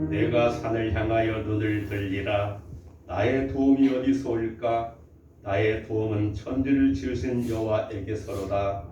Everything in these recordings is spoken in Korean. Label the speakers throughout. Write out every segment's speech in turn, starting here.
Speaker 1: 내가 산을 향하여 눈을 들리라. 나의 도움이 어디서 올까? 나의 도움은 천지를 지으신 여호와에게서로다.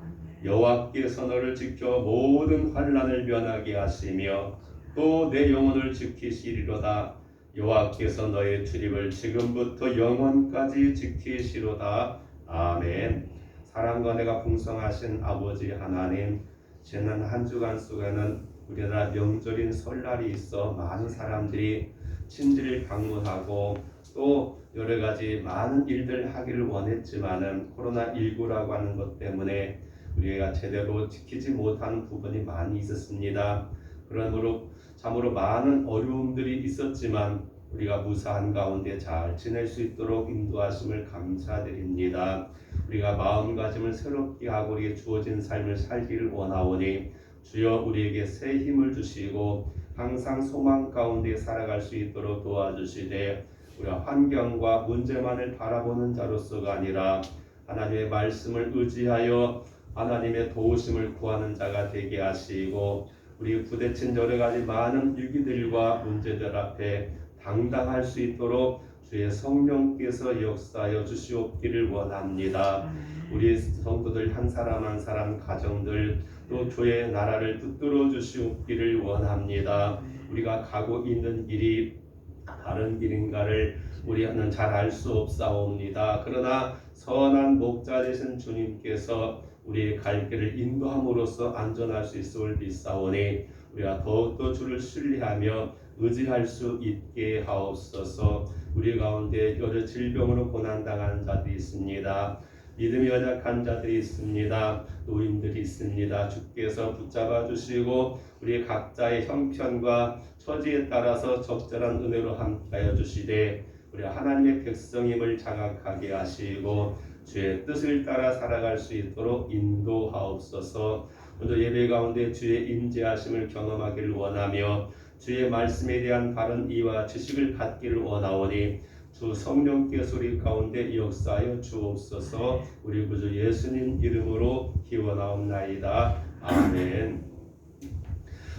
Speaker 1: 여호와께서 너를 지켜 모든 환난을 면하게 하시며 또 내 영혼을 지키시리로다. 여호와께서 너의 출입을 지금부터 영원까지 지키시로다. 아멘. 사랑과 내가 풍성하신 아버지 하나님, 지난 한 주간 속에는 우리나라 명절인 설날이 있어 많은 사람들이 친지를 방문하고 또 여러 가지 많은 일들 하기를 원했지만은 코로나19라고 하는 것 때문에 우리가 제대로 지키지 못하는 부분이 많이 있었습니다. 그러므로 참으로 많은 어려움들이 있었지만 우리가 무사한 가운데 잘 지낼 수 있도록 인도하심을 감사드립니다. 우리가 마음가짐을 새롭게 하고 우리에게 주어진 삶을 살기를 원하오니 주여 우리에게 새 힘을 주시고 항상 소망 가운데 살아갈 수 있도록 도와주시되 우리가 환경과 문제만을 바라보는 자로서가 아니라 하나님의 말씀을 의지하여 하나님의 도우심을 구하는 자가 되게 하시고 우리 부대친 여러 가지 많은 위기들과 문제들 앞에 당당할 수 있도록 주의 성령께서 역사하여 주시옵기를 원합니다. 우리 성도들 한 사람 한 사람 가정들 또 주의 나라를 붙들어 주시옵기를 원합니다. 우리가 가고 있는 길이 바른 길인가를 우리는 잘 알 수 없사옵니다. 그러나 선한 목자 되신 주님께서 우리의 갈 길을 인도함으로써 안전할 수 있을 믿사오니 우리가 더욱더 주를 신뢰하며 의지할 수 있게 하옵소서. 우리 가운데 여러 질병으로 고난당하는 자들이 있습니다. 믿음이 연약한 자들이 있습니다. 노인들이 있습니다. 주께서 붙잡아 주시고 우리 각자의 형편과 처지에 따라서 적절한 은혜로 함께하여 주시되 우리 하나님의 백성임을 자각하게 하시고 주의 뜻을 따라 살아갈 수 있도록 인도하옵소서. 오늘 예배 가운데 주의 임재하심을 경험하기를 원하며 주의 말씀에 대한 바른 이해와 지식을 갖기를 원하오니 주 성령께서 우리 가운데 역사하여 주옵소서. 우리 구주 예수님 이름으로 기원하옵나이다. 아멘.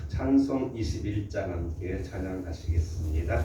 Speaker 1: 찬송 21장 함께 찬양하시겠습니다.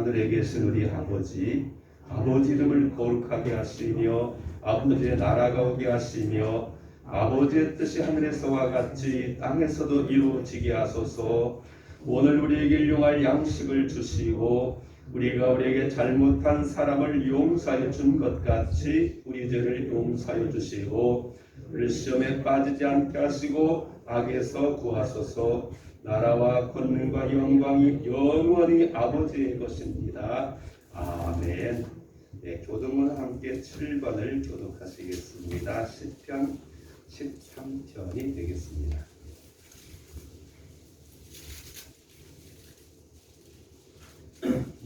Speaker 1: 하늘에 계신 우리 아버지 이름을 거룩하게 하시며 아버지의 나라가 오게 하시며 아버지의 뜻이 하늘에서와 같이 땅에서도 이루어지게 하소서. 오늘 우리에게 일용할 양식을 주시고 우리가 우리에게 잘못한 사람을 용서해 준 것 같이 우리 죄를 용서해 주시고 우리 시험에 빠지지 않게 하시고 악에서 구하소서. 나라와 권능과 영광이 영원히 아버지의 것입니다. 아멘. 네, 교독은 함께 7번을 교독하시겠습니다. 시편 13편이 되겠습니다.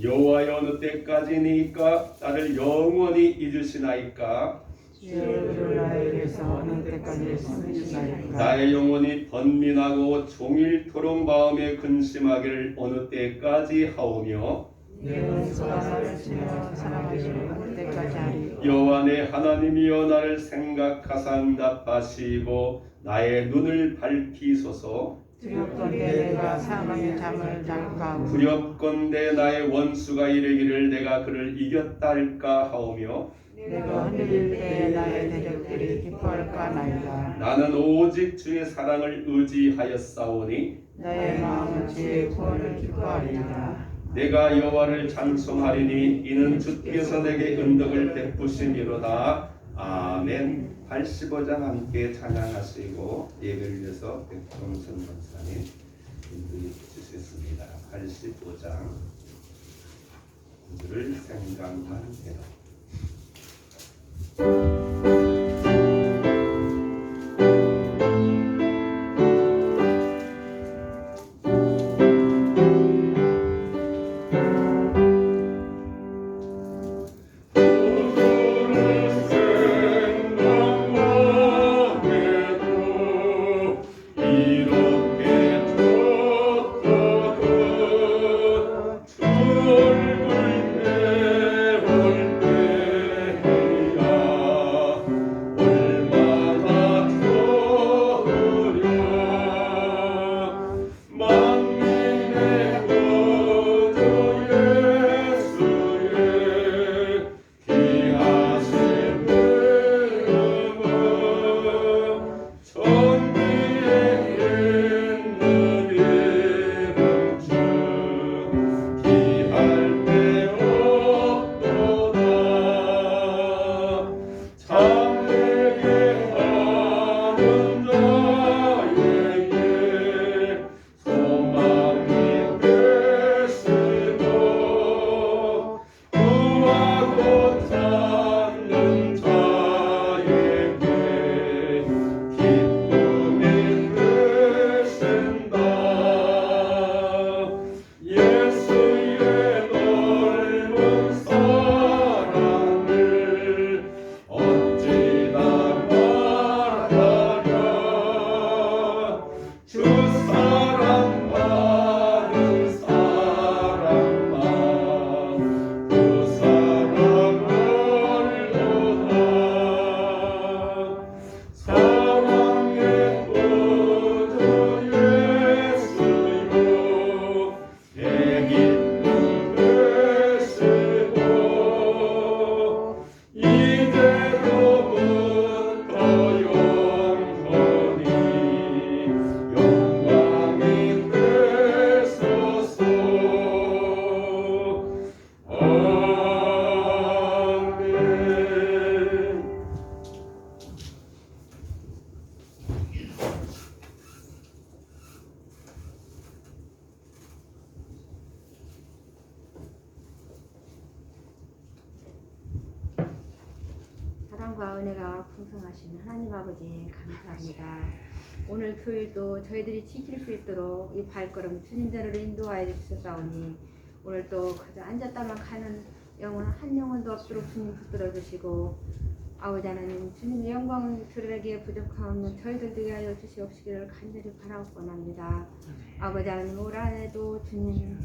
Speaker 1: 여호와여 어느 때까지니까 나를 영원히 잊으시나이까?
Speaker 2: 주를 나에게서 어느 때까지 숨기시나이까?
Speaker 1: 나의 영혼이 번민하고 종일토록 마음에 근심하기를 어느 때까지 하오며
Speaker 2: 내 원수가 나를 치며 사랑하기를 어느 때까지 하리?
Speaker 1: 여호와 내 하나님이여 나를 생각하사 응답하시고 나의 눈을 밝히소서.
Speaker 2: 두렵건대 내가 사망의 잠을 잠가고
Speaker 1: 두렵건대 나의 원수가 이르기를 내가 그를 이겼다 할까 하오며
Speaker 2: 내가 흔들릴 때에 나의 대적들이 기뻐할까 나이다.
Speaker 1: 나는 오직 주의 사랑을 의지하였사오니
Speaker 2: 나의 마음은 주의 구원을 기뻐하리이다.
Speaker 1: 내가 여호와를 찬송하리니 이는 주께서 내게 은덕을 베푸심이로다. 아멘. 85장 함께 찬양하시고 예배를 위해서 백종선 권사님 인도해 주시겠습니다. 85장 구주를 생각만 해도
Speaker 3: 사랑과 은혜가 풍성하신 하나님 아버지 감사합니다. 오늘 교일도 저희들이 지킬 수 있도록 이 발걸음 주님대로 인도하여 주셨사오니 오늘 또 그저 앉았다만 가는 영혼 한 영혼도 없도록 주님 붙들어 주시고 아버지 하나님 주님의 영광을 드러내기에 부족하옵는 저희들 되게 하여 주시옵시기를 간절히 바라옵고합니다. 아버지 하나님 올 한해도 주님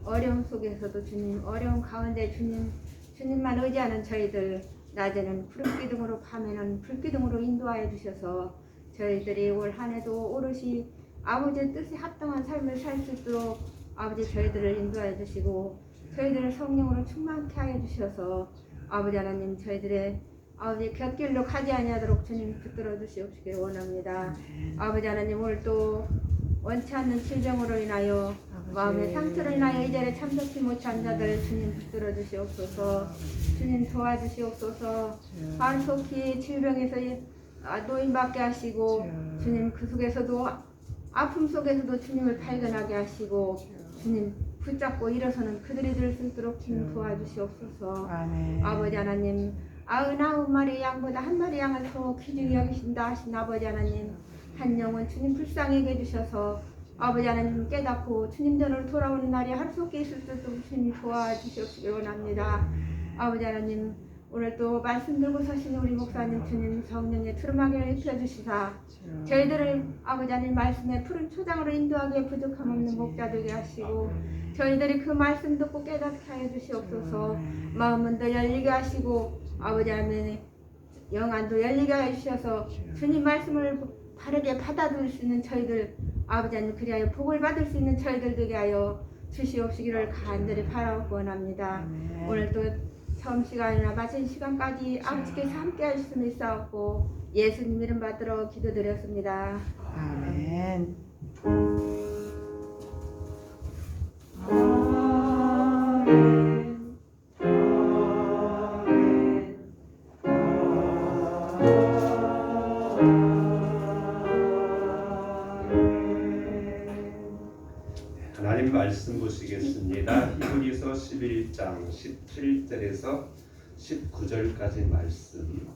Speaker 3: 어려움 속에서도 주님 어려움 가운데 주님만 의지하는 저희들 낮에는 푸른기둥으로 밤에는 불기둥으로 인도하여 주셔서 저희들이 올 한해도 오롯이 아버지의 뜻에 합당한 삶을 살 수 있도록 아버지 저희들을 인도하여 주시고 저희들을 성령으로 충만케 하여 주셔서 아버지 하나님 저희들의 아버지 곁길로 가지 아니하도록 주님 붙들어 주시옵시길 원합니다. 아버지 하나님 오늘 또 원치 않는 질병으로 인하여 마음의 상처로 인하여 이 자리에 참석치 못한 자들 주님 붙들어 주시옵소서. 주님 도와주시옵소서. 한속히 질병에서 노인받게 하시고 주님 그 속에서도 아픔 속에서도 주님을 발견하게 하시고 주님 붙잡고 일어서는 그들이 될 수 있도록 주님 도와주시옵소서.
Speaker 2: 아멘.
Speaker 3: 아버지 하나님 99마리 양보다 한 마리 양을 더 귀중히 여기신다 하신 아버지 하나님 한 영혼 주님 불쌍하게 해주셔서 아버지 하나님 깨닫고 주님전으로 돌아오는 날이 하루속히 있을 수 있도록 주님 도와주시옵기를 원합니다. 아버지 하나님 오늘 또 말씀 들고 서신 우리 목사님 주님 성령의 두루마기를 입혀주시사 저희들을 아버지 하나님 말씀의 푸른 초장으로 인도하기에 부족함 없는 목자 되게 하시고 저희들이 그 말씀 듣고 깨닫게 하여 주시옵소서. 마음은 더 열리게 하시고 아버지 하나님 영안도 열리게 해주셔서 주님 말씀을 바르게 받아들일 수 있는 저희들 아버지 하나님 그리하여 복을 받을 수 있는 저희들 되게 하여 주시옵시기를 간절히 바라고 원합니다. 오늘 또 처음 시간이나 마친 시간까지 아버지께서 함께 하셨음을 있사옵고 예수님 이름 받들어 기도드렸습니다.
Speaker 2: 아멘.
Speaker 1: 하나님 말씀 보시겠습니다. 히브리서 11장 17절에서 19절까지 말씀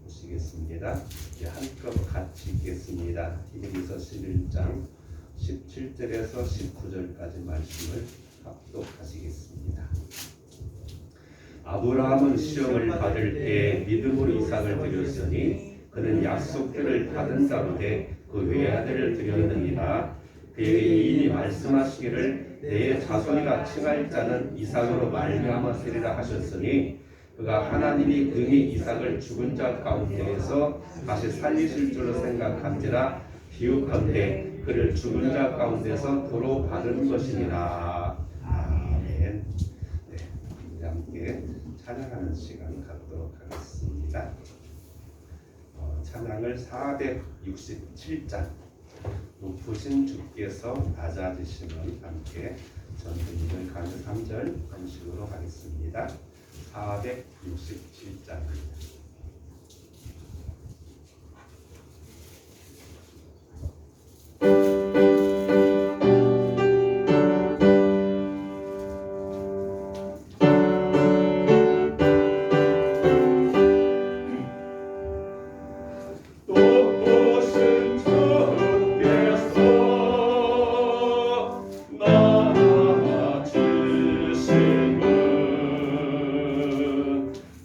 Speaker 1: 보시겠습니다. 한껏 같이 읽겠습니다. 히브리서 11장 17절에서 19절까지 말씀을 합독하시겠습니다. 아브라함은 시험을 받을 때 믿음으로 이삭을 드렸으니 그는 약속들을 받은 자로 돼 그 외아들을 드렸느니라. 그에게 이인이 말씀하시기를 내 자손이라 칭할 자는 이삭으로 말미암았으리라 하셨으니 그가 하나님이 능히 이삭을 죽은 자 가운데에서 다시 살리실 줄로 생각한지라 비유컨대 그를 죽은 자 가운데서 도로 받은 것이니라. 아멘. 네, 우리 함께 찬양하는 시간 갖도록 하겠습니다. 찬양을 467장 높으신 주께서 낮아지시면 함께 전도님을 가는 3절 간식으로 하겠습니다. 467장입니다.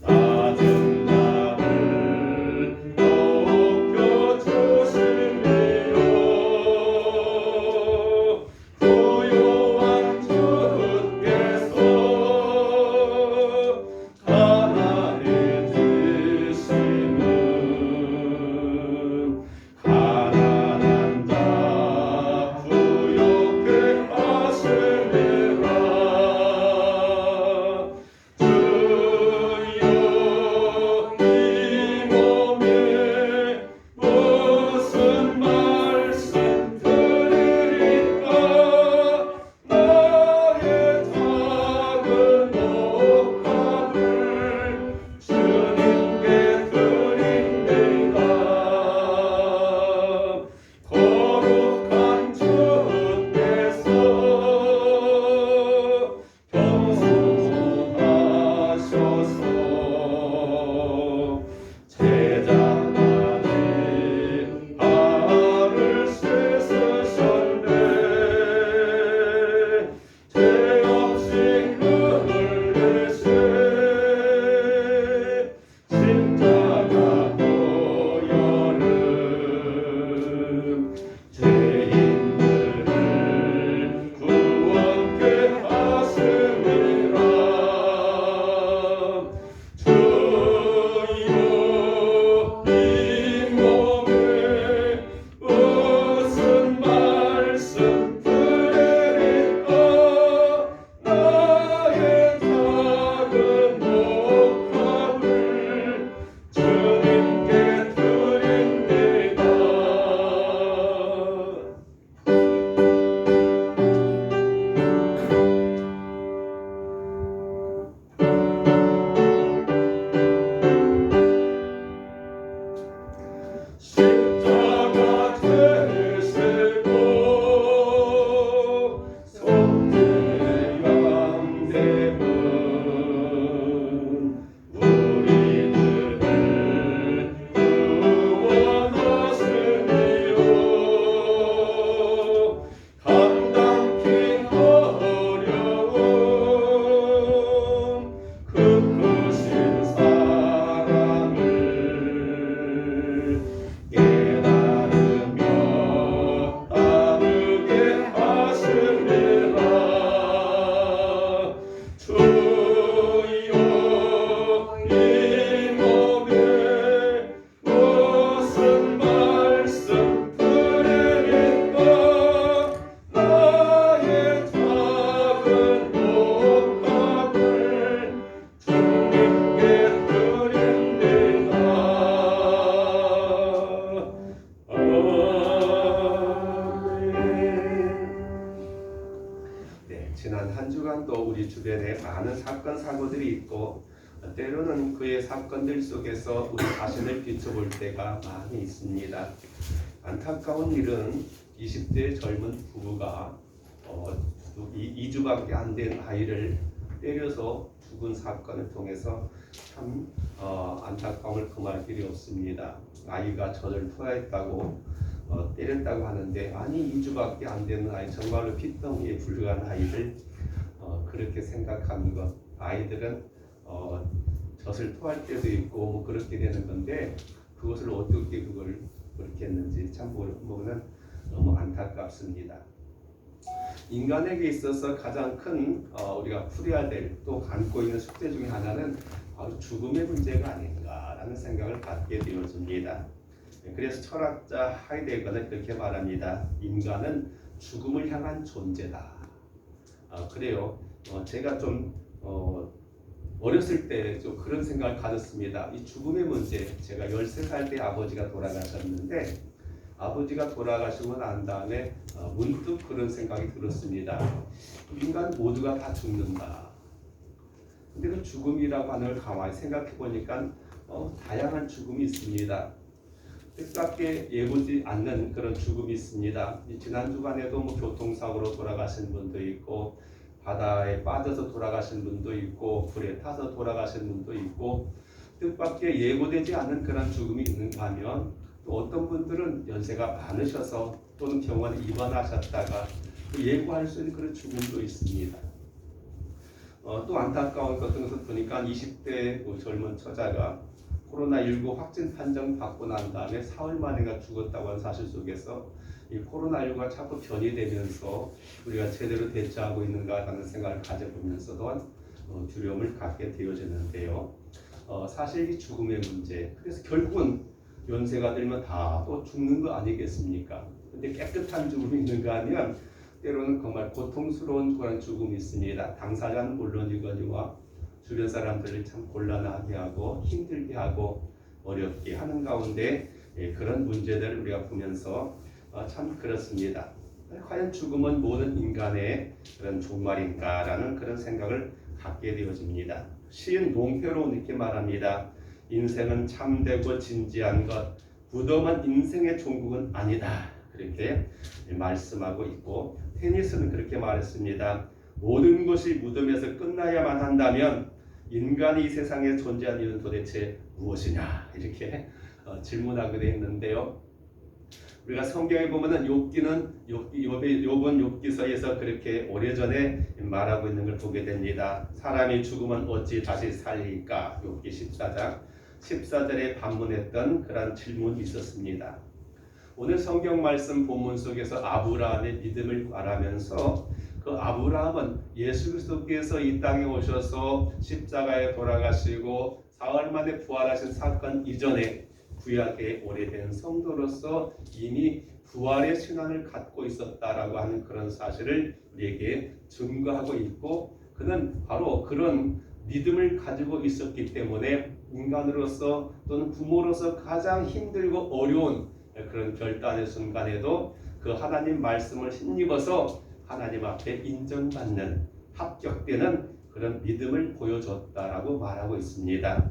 Speaker 4: 낮은 날
Speaker 1: 지난 한 주간도 우리 주변에 많은 사건 사고들이 있고 때로는 그의 사건들 속에서 우리 자신을 비춰볼 때가 많이 있습니다. 안타까운 일은 20대 젊은 부부가 2주밖에 안 된 아이를 때려서 죽은 사건을 통해서 참 안타까움을 금할 길이 없습니다. 아이가 저를 토했다고 때렸다고 하는데 아니 2주밖에 안 되는 아이, 정말로 핏덩이에 불과한 아이를 그렇게 생각하는 것. 아이들은 젖을 토할 때도 있고 뭐 그렇게 되는 건데 그것을 어떻게 그렇게 했는지 참 보면 너무 안타깝습니다. 인간에게 있어서 가장 큰 우리가 풀어야 될 또 안고 있는 숙제 중에 하나는 바로 죽음의 문제가 아닌가라는 생각을 갖게 되어집니다. 그래서 철학자 하이데거는 이렇게 말합니다. 인간은 죽음을 향한 존재다. 그래요. 제가 좀 어렸을 때 좀 그런 생각을 가졌습니다. 이 죽음의 문제, 제가 13살 때 아버지가 돌아가셨는데 아버지가 돌아가시고 난 다음에 문득 그런 생각이 들었습니다. 인간 모두가 다 죽는다. 근데 그 죽음이라고 하는 걸 가만히 생각해 보니까 다양한 죽음이 있습니다. 뜻밖의 예고지 않는 그런 죽음이 있습니다. 지난 주간에도 뭐 교통사고로 돌아가신 분도 있고 바다에 빠져서 돌아가신 분도 있고 불에 타서 돌아가신 분도 있고 뜻밖의 예고되지 않는 그런 죽음이 있는가 하면 또 어떤 분들은 연세가 많으셔서 또는 병원에 입원하셨다가 예고할 수 있는 그런 죽음도 있습니다. 또 안타까운 것은 보니까 20대 젊은 처자가 코로나19 확진 판정 받고 난 다음에 사흘 만에가 죽었다고 하는 사실 속에서 이 코로나19가 자꾸 변이되면서 우리가 제대로 대처하고 있는가라는 생각을 가져보면서도 두려움을 갖게 되어지는데요. 사실 이 죽음의 문제, 그래서 결국은 연세가 들면 다 또 죽는 거 아니겠습니까? 근데 깨끗한 죽음이 있는가 하면 때로는 정말 고통스러운 그런 죽음이 있습니다. 당사자는 물론이거니와 주변 사람들을 참 곤란하게 하고 힘들게 하고 어렵게 하는 가운데 그런 문제들을 우리가 보면서 참 그렇습니다. 과연 죽음은 모든 인간의 그런 종말인가라는 그런 생각을 갖게 되어집니다. 시인 농표로 이렇게 말합니다. 인생은 참되고 진지한 것, 무덤은 인생의 종국은 아니다. 그렇게 말씀하고 있고 테니스는 그렇게 말했습니다. 모든 것이 무덤에서 끝나야만 한다면 인간이 이 세상에 존재하는 이유는 도대체 무엇이냐 이렇게 질문하게 되어 있는데요. 우리가 성경에 보면은 욥은 욥기서에서 그렇게 오래전에 말하고 있는 걸 보게 됩니다. 사람이 죽으면 어찌 다시 살릴까? 욥기 14장 14절에 반문했던 그런 질문이 있었습니다. 오늘 성경 말씀 본문 속에서 아브라함의 믿음을 말하면서 그 아브라함은 예수 그리스도께서 이 땅에 오셔서 십자가에 돌아가시고 사흘 만에 부활하신 사건 이전에 구약의 오래된 성도로서 이미 부활의 신앙을 갖고 있었다라고 하는 그런 사실을 우리에게 증거하고 있고 그는 바로 그런 믿음을 가지고 있었기 때문에 인간으로서 또는 부모로서 가장 힘들고 어려운 그런 결단의 순간에도 그 하나님 말씀을 힘입어서 하나님 앞에 인정받는 합격되는 그런 믿음을 보여줬다라고 말하고 있습니다.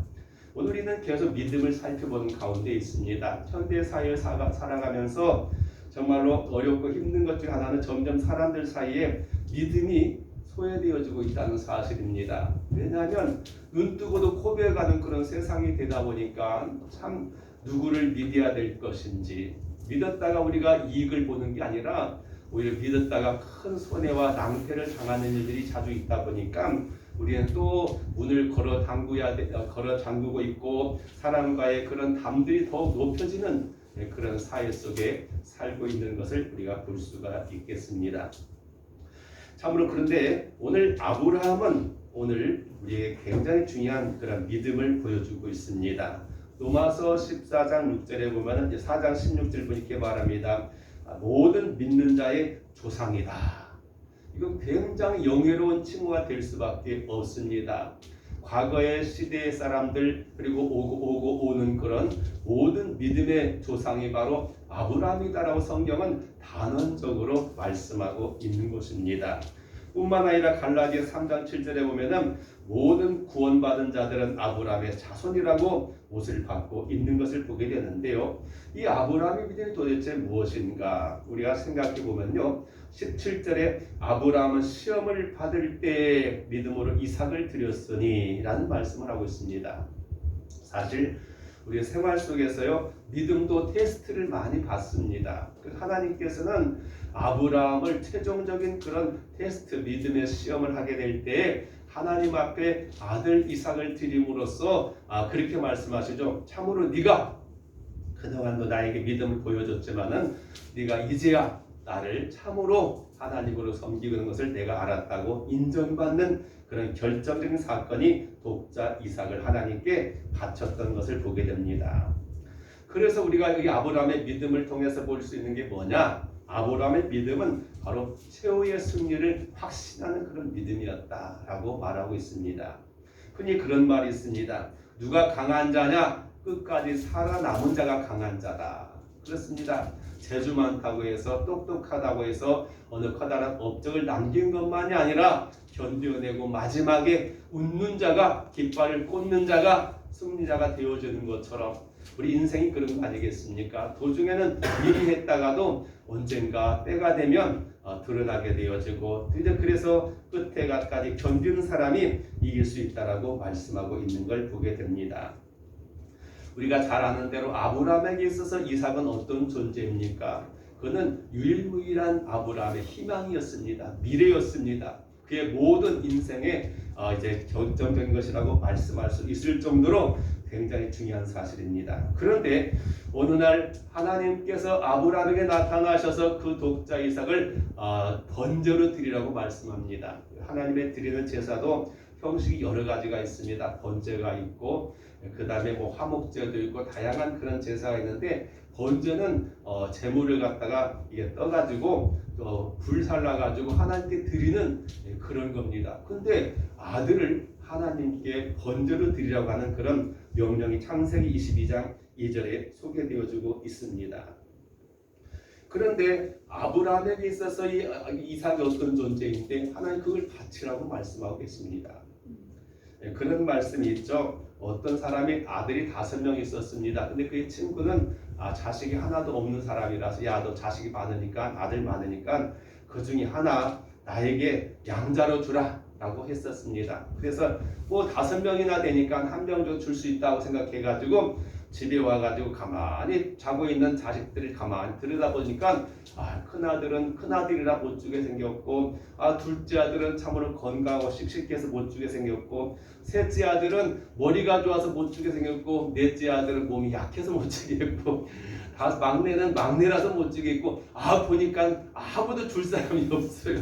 Speaker 1: 오늘 우리는 계속 믿음을 살펴보는 가운데 있습니다. 현대 사회를 살아가면서 정말로 어렵고 힘든 것 중 하나는 점점 사람들 사이에 믿음이 소외되어지고 있다는 사실입니다. 왜냐하면 눈 뜨고도 코베가는 그런 세상이 되다 보니까 참 누구를 믿어야 될 것인지 믿었다가 우리가 이익을 보는 게 아니라 오히려 믿었다가 큰 손해와 낭패를 당하는 일들이 자주 있다 보니까 우리는 또 문을 걸어 잠그고 있고 사람과의 그런 담들이 더욱 높여지는 그런 사회 속에 살고 있는 것을 우리가 볼 수가 있겠습니다. 참으로 그런데 오늘 아브라함은 오늘 우리에게 굉장히 중요한 그런 믿음을 보여주고 있습니다. 로마서 14장 6절에 보면 4장 16절 보니 이렇게 말합니다. 모든 믿는 자의 조상이다. 이건 굉장히 영예로운 칭호가 될 수밖에 없습니다. 과거의 시대의 사람들 그리고 오고 오는 그런 모든 믿음의 조상이 바로 아브라함이다라고 성경은 단언적으로 말씀하고 있는 것입니다. 뿐만 아니라 갈라디아 3장 7절에 보면은 모든 구원받은 자들은 아브라함의 자손이라고 못을 받고 있는 것을 보게 되는데요. 이 아브라함의 믿음이 도대체 무엇인가 우리가 생각해 보면요. 17절에 아브라함은 시험을 받을 때 믿음으로 이삭을 드렸으니 라는 말씀을 하고 있습니다. 사실 우리 생활 속에서요 믿음도 테스트를 많이 받습니다. 하나님께서는 아브라함을 최종적인 그런 테스트 믿음의 시험을 하게 될 때 하나님 앞에 아들 이삭을 드림으로써 그렇게 말씀하시죠. 참으로 네가 그동안도 나에게 믿음을 보여줬지만은 네가 이제야 나를 참으로 하나님으로 섬기는 것을 내가 알았다고 인정받는 그런 결정적인 사건이 독자 이삭을 하나님께 바쳤던 것을 보게 됩니다. 그래서 우리가 이 아브라함의 믿음을 통해서 볼 수 있는 게 뭐냐? 아브라함의 믿음은 바로 최후의 승리를 확신하는 그런 믿음이었다라고 말하고 있습니다. 흔히 그런 말이 있습니다. 누가 강한 자냐? 끝까지 살아남은 자가 강한 자다. 그렇습니다. 재주 많다고 해서 똑똑하다고 해서 어느 커다란 업적을 남긴 것만이 아니라 견뎌내고 마지막에 웃는 자가 깃발을 꽂는 자가 승리자가 되어주는 것처럼 우리 인생이 그런 거 아니겠습니까? 도중에는 미리 했다가도 언젠가 때가 되면 드러나게 되어지고 이제 그래서 끝에까지 견디는 사람이 이길 수 있다라고 말씀하고 있는 걸 보게 됩니다. 우리가 잘 아는 대로 아브라함에게 있어서 이삭은 어떤 존재입니까? 그는 유일무이한 아브라함의 희망이었습니다. 미래였습니다. 그의 모든 인생의 이제 결정적인 것이라고 말씀할 수 있을 정도로 굉장히 중요한 사실입니다. 그런데 어느 날 하나님께서 아브라함에게 나타나셔서 그 독자 이삭을 번제로 드리라고 말씀합니다. 하나님의 드리는 제사도 형식이 여러 가지가 있습니다. 번제가 있고 그 다음에 뭐 화목제도 있고 다양한 그런 제사가 있는데 번제는 제물을 갖다가 이게 떠가지고 불 살라가지고 하나님께 드리는 그런 겁니다. 근데 아들을 하나님께 번제로 드리라고 하는 그런 명령이 창세기 22장 2절에 소개되어지고 있습니다. 그런데 아브라함에게 있어서 이 이삭이 어떤 존재인데 하나님 그걸 바치라고 말씀하고 계십니다. 그런 말씀이 있죠. 어떤 사람이 아들이 5명 있었습니다. 근데 그의 친구는 자식이 하나도 없는 사람이라서 야 너 자식이 많으니까 아들 많으니까 그 중에 하나 나에게 양자로 주라 라고 했었습니다. 그래서 뭐 5명이나 되니까 1명 정도 줄 수 있다고 생각해가지고 집에 와가지고 가만히 자고 있는 자식들을 가만히 들여다보니까 큰아들은 큰아들이라 못 주게 생겼고 둘째 아들은 참으로 건강하고 씩씩해서 못 주게 생겼고 셋째 아들은 머리가 좋아서 못 주게 생겼고 넷째 아들은 몸이 약해서 못 주게 했고 막내는 막내라서 못 주게 했고 보니까 아무도 줄 사람이 없어요.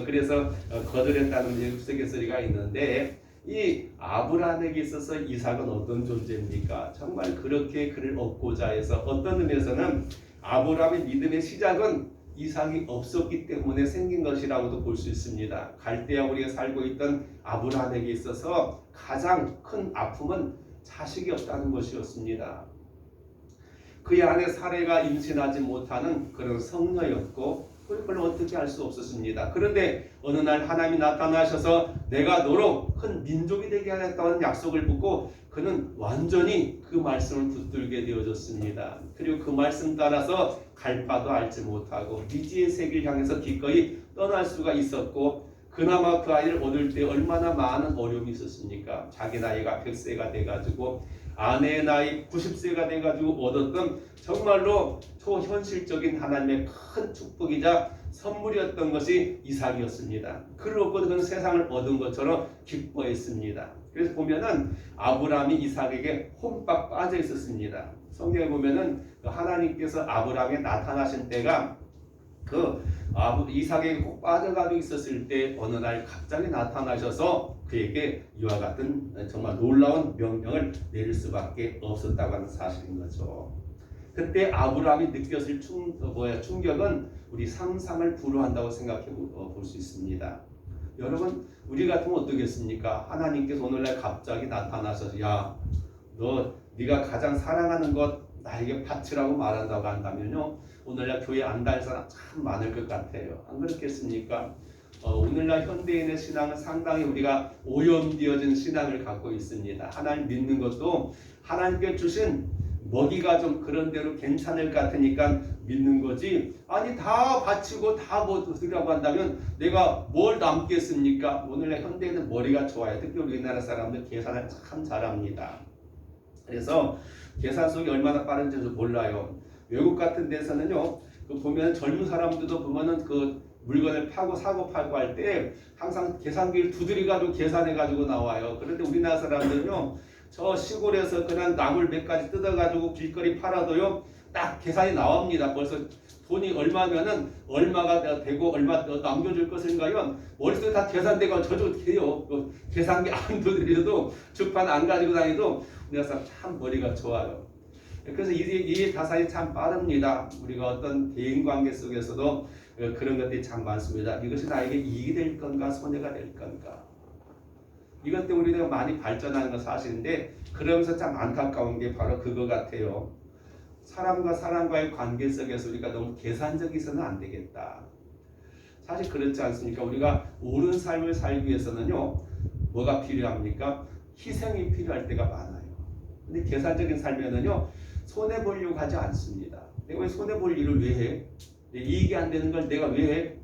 Speaker 1: 그래서 거절했다는 우스갯소리가 있는데 이 아브라함에게 있어서 이삭은 어떤 존재입니까? 정말 그렇게 그를 얻고자 해서 어떤 의미에서는 아브라함의 믿음의 시작은 이삭이 없었기 때문에 생긴 것이라고도 볼 수 있습니다. 갈대아 우리가 살고 있던 아브라함에게 있어서 가장 큰 아픔은 자식이 없다는 것이었습니다. 그의 아내 사레가 임신하지 못하는 그런 성녀였고 그걸 어떻게 할 수 없었습니다. 그런데 어느 날 하나님이 나타나셔서 내가 너로 큰 민족이 되게 하겠다는 약속을 붙고 그는 완전히 그 말씀을 붙들게 되어졌습니다. 그리고 그 말씀 따라서 갈 바도 알지 못하고 미지의 세계를 향해서 기꺼이 떠날 수가 있었고 그나마 그 아이를 얻을 때 얼마나 많은 어려움이 있었습니까? 자기 나이가 100세가 돼가지고 아내의 나이 90세가 돼가지고 얻었던 정말로 초현실적인 하나님의 큰 축복이자 선물이었던 것이 이삭이었습니다. 그를 얻고 그는 세상을 얻은 것처럼 기뻐했습니다. 그래서 보면은 아브라함이 이삭에게 홈박 빠져 있었습니다. 성경에 보면은 하나님께서 아브라함에 나타나신 때가 이삭에게 꼭 빠져가지고 있었을 때 어느 날 갑자기 나타나셔서 그에게 이와 같은 정말 놀라운 명령을 내릴 수밖에 없었다고 하는 사실인 거죠. 그때 아브라함이 느꼈을 충격은 우리 상상을 불허한다고 생각해 볼 수 있습니다. 여러분 우리 같으면 어떻겠습니까? 하나님께서 오늘날 갑자기 나타나셔서 네가 가장 사랑하는 것 나에게 바치라고 말한다고 한다면요 오늘날 교회 안 다닐 사람 참 많을 것 같아요. 안 그렇겠습니까? 오늘날 현대인의 신앙은 상당히 우리가 오염되어진 신앙을 갖고 있습니다. 하나님 믿는 것도 하나님께 주신 먹이가 좀 그런 대로 괜찮을 것 같으니까 믿는 거지, 아니 다 바치고 다 뭐 드리라고 한다면 내가 뭘 남겠습니까? 오늘날 현대인은 머리가 좋아요. 특히 우리나라 사람들 계산을 참 잘합니다. 그래서 계산 속이 얼마나 빠른지도 몰라요. 외국 같은 데서는요, 그 보면 젊은 사람들도 보면은 그 물건을 파고 사고 팔고 할 때 항상 계산기를 두드려 가지고 계산해 가지고 나와요. 그런데 우리나라 사람들은요, 저 시골에서 그냥 나물 몇 가지 뜯어 가지고 길거리 팔아도요, 딱 계산이 나옵니다. 벌써 돈이 얼마면은 얼마가 되고 얼마 더 남겨줄 것인가요? 머릿속에 다 계산되고 저도 해요. 계산기 안 두드려도 주판 안 가지고 다니도 우리나라 사람 참 머리가 좋아요. 그래서 이 가산이 참 빠릅니다. 우리가 어떤 대인관계 속에서도 그런 것들이 참 많습니다. 이것이 나에게 이익이 될 건가 손해가 될 건가. 이것 때문에 우리가 많이 발전하는 건 사실인데, 그러면서 참 안타까운 게 바로 그거 같아요. 사람과 사람과의 관계 속에서 우리가 너무 계산적이서는 안 되겠다. 사실 그렇지 않습니까? 우리가 옳은 삶을 살기 위해서는요, 뭐가 필요합니까? 희생이 필요할 때가 많아요. 근데 계산적인 삶에는요, 손해보려고 하지 않습니다. 내가 왜 손해볼 일을 왜 해? 이익이 안 되는 걸 내가 왜 해?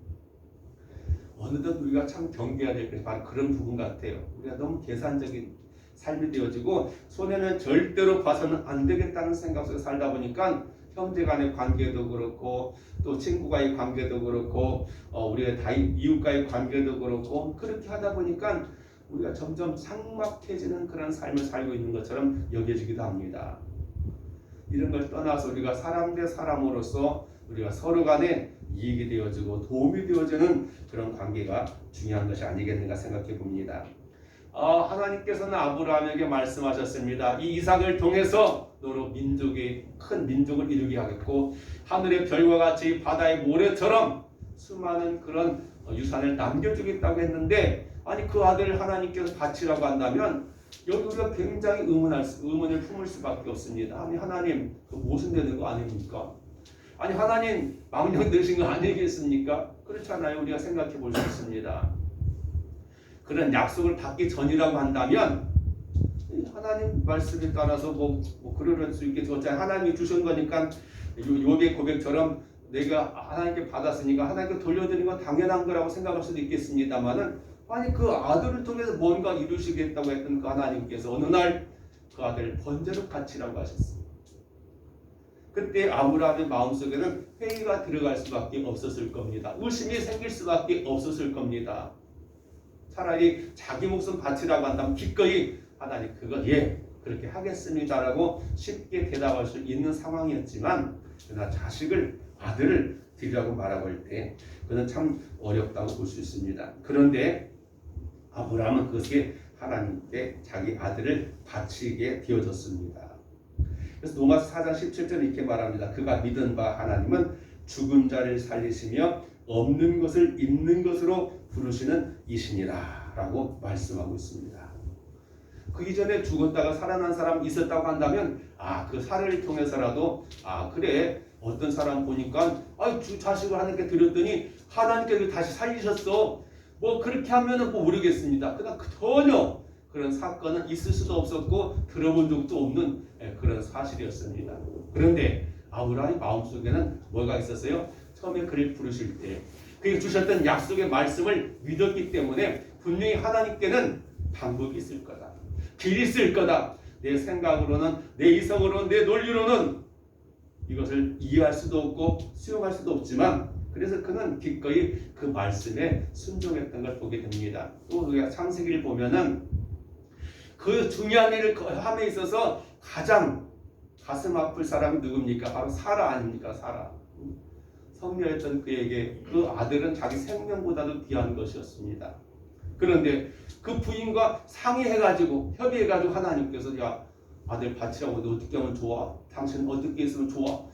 Speaker 1: 어느덧 우리가 참 경계해야 될 게 바로 그런 부분 같아요. 우리가 너무 계산적인 삶이 되어지고 손해는 절대로 봐서는 안 되겠다는 생각 속에 살다 보니까 형제 간의 관계도 그렇고 또 친구와의 관계도 그렇고 우리가 이웃과의 관계도 그렇고 그렇게 하다 보니까 우리가 점점 삭막해지는 그런 삶을 살고 있는 것처럼 여겨지기도 합니다. 이런 걸 떠나서 우리가 사람 대 사람으로서 우리가 서로 간에 이익이 되어지고 도움이 되어지는 그런 관계가 중요한 것이 아니겠는가 생각해 봅니다. 하나님께서는 아브라함에게 말씀하셨습니다. 이 이삭을 통해서 너로 큰 민족을 이루게 하겠고 하늘의 별과 같이 바다의 모래처럼 수많은 그런 유산을 남겨주겠다고 했는데, 아니 그 아들을 하나님께서 바치라고 한다면 여기 우리가 굉장히 의문을 품을 수밖에 없습니다. 아니 하나님 그 무슨 되는 거 아닙니까? 아니 하나님 망령 되신 거 아니겠습니까? 그렇잖아요. 우리가 생각해 볼 수 있습니다. 그런 약속을 받기 전이라고 한다면 하나님 말씀에 따라서 뭐 그럴 수 있겠죠. 하나님이 주신 거니까 욥의 고백처럼 내가 하나님께 받았으니까 하나님께 돌려드리는 건 당연한 거라고 생각할 수도 있겠습니다만은, 아니 그 아들을 통해서 뭔가 이루시겠다고 했던 그 하나님께서 어느 날 그 아들을 번제로 바치라고 하셨습니다. 그때 아브라함의 마음속에는 회의가 들어갈 수밖에 없었을 겁니다. 의심이 생길 수밖에 없었을 겁니다. 차라리 자기 목숨 바치라고 한다면 기꺼이 하나님 그거 그렇게 하겠습니다라고 쉽게 대답할 수 있는 상황이었지만, 그러나 아들을 드리라고 말하고 할 때 그는 참 어렵다고 볼 수 있습니다. 그런데 아브라함은 그것에 하나님께 자기 아들을 바치게 되어졌습니다. 그래서 로마서 4장 17절 이렇게 말합니다. 그가 믿은 바 하나님은 죽은 자를 살리시며 없는 것을 있는 것으로 부르시는 이시니라 라고 말씀하고 있습니다. 그 이전에 죽었다가 살아난 사람이 있었다고 한다면 그 살을 통해서라도 그래 어떤 사람 보니까 자식을 하나님께 드렸더니 하나님께 다시 살리셨어, 뭐 그렇게 하면은 뭐 모르겠습니다. 그러나 전혀 그런 사건은 있을 수도 없었고 들어본 적도 없는 그런 사실이었습니다. 그런데 아브라함의 마음속에는 뭐가 있었어요? 처음에 그를 부르실 때 그에게 주셨던 약속의 말씀을 믿었기 때문에 분명히 하나님께는 방법이 있을 거다, 길이 있을 거다. 내 생각으로는, 내 이성으로는, 내 논리로는 이것을 이해할 수도 없고 수용할 수도 없지만, 그래서 그는 기꺼이 그 말씀에 순종했던 걸 보게 됩니다. 또 우리가 창세기를 보면은 그 중요한 일을 함에 있어서 가장 가슴 아플 사람이 누굽니까? 바로 사라 아닙니까? 사라. 성녀였던 그에게 그 아들은 자기 생명보다도 귀한 것이었습니다. 그런데 그 부인과 상의해가지고 협의해가지고 하나님께서 아들 바치라고, 너 어떻게 하면 좋아? 당신 어떻게 했으면 좋아?